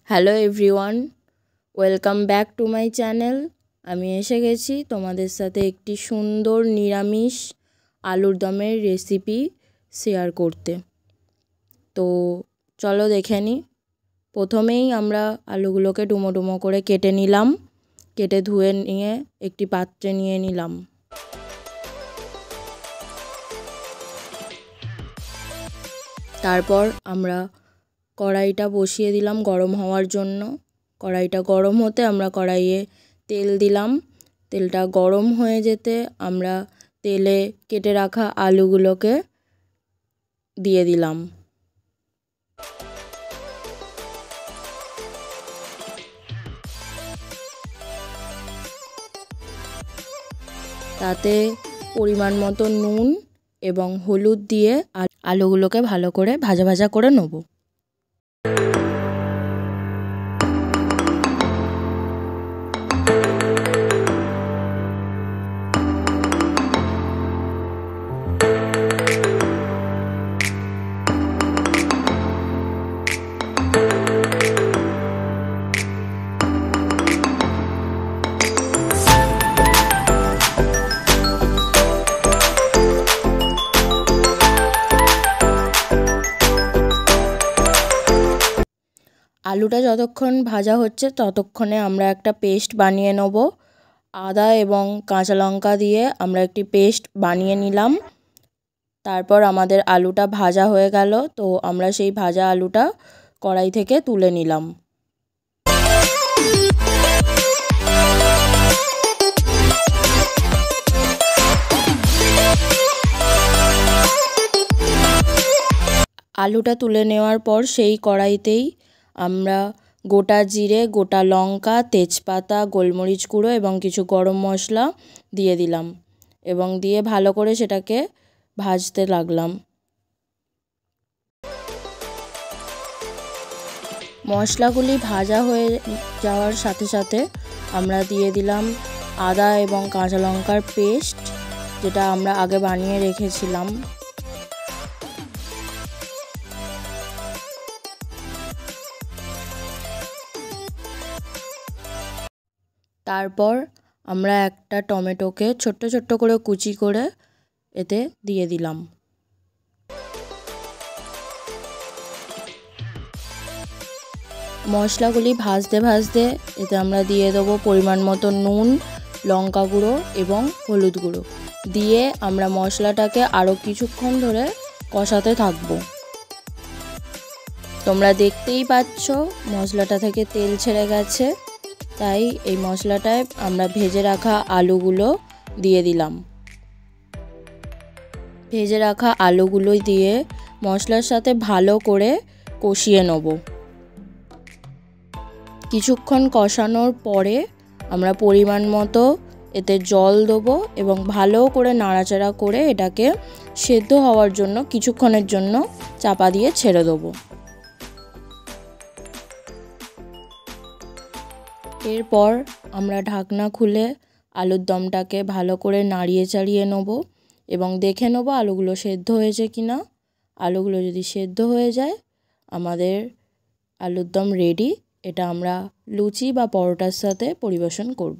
Hello everyone, welcome back to my channel. আমি এসে গেছি তোমাদের সাথে একটি সুন্দর নিরামিষ আলুর দমের রেসিপি শেয়ার করতে। তো চলো দেখে নিই। প্রথমেই আমরা আলুগুলোকে ডুমো ডুমো করে কেটে নিলাম। কেটে ধুয়ে নিয়ে একটি পাত্রে নিয়ে নিলাম। তারপর আমরা কড়াইটা বসিয়ে দিলাম গরম হওয়ার জন্য। কড়াইটা গরম হতে আমরা কড়াইয়ে তেল দিলাম। তেলটা গরম হয়ে যেতে আমরা তেলে কেটে রাখা আলুগুলোকে দিয়ে দিলাম। তাতে পরিমাণ মতো নুন এবং হলুদ দিয়ে আলুগুলোকে ভালো করে ভাজা ভাজা করে নেব। আলুটা যতক্ষণ ভাজা হচ্ছে ততক্ষণে আমরা একটা পেস্ট বানিয়ে নেব। আদা এবং কাঁচা লঙ্কা দিয়ে আমরা একটি পেস্ট বানিয়ে নিলাম। তারপর আমাদের আলুটা ভাজা হয়ে গেল, তো আমরা সেই ভাজা আলুটা কড়াই থেকে তুলে নিলাম। আলুটা তুলে নেওয়ার পর সেই কড়াইতেই আমরা গোটা জিরে, গোটা লঙ্কা, তেজপাতা, গোলমরিচ গুঁড়ো এবং কিছু গরম মশলা দিয়ে দিলাম এবং দিয়ে ভালো করে সেটাকে ভাজতে লাগলাম। মশলাগুলি ভাজা হয়ে যাওয়ার সাথে সাথে আমরা দিয়ে দিলাম আদা এবং কাঁচা লঙ্কার পেস্ট, যেটা আমরা আগে বানিয়ে রেখেছিলাম। তারপর আমরা একটা টমেটোকে ছোট্ট ছোট্ট করে কুচি করে এতে দিয়ে দিলাম। মশলাগুলি ভাজতে ভাজতে এতে আমরা দিয়ে দেবো পরিমাণ মতো নুন, লঙ্কা গুঁড়ো এবং হলুদ গুঁড়ো দিয়ে আমরা মশলাটাকে আরও কিছুক্ষণ ধরে কষাতে থাকবো। তোমরা দেখতেই পাচ্ছ মশলাটা থেকে তেল ছেড়ে গেছে, তাই এই মশলাটায় আমরা ভেজে রাখা আলুগুলো দিয়ে দিলাম। ভেজে রাখা আলুগুলো দিয়ে মশলার সাথে ভালো করে কষিয়ে নেব। কিছুক্ষণ কষানোর পরে আমরা পরিমাণ মতো এতে জল দেবো এবং ভালো করে নাড়াচাড়া করে এটাকে সেদ্ধ হওয়ার জন্য কিছুক্ষণের জন্য চাপা দিয়ে ছেড়ে দেবো। এরপর আমরা ঢাকনা খুলে আলুর দমটাকে ভালো করে নাড়িয়ে চাড়িয়ে নেব এবং দেখে নেব আলুগুলো সেদ্ধ হয়েছে কি না। আলুগুলো যদি সেদ্ধ হয়ে যায় আমাদের আলুর দম রেডি। এটা আমরা লুচি বা পরোটার সাথে পরিবেশন করব।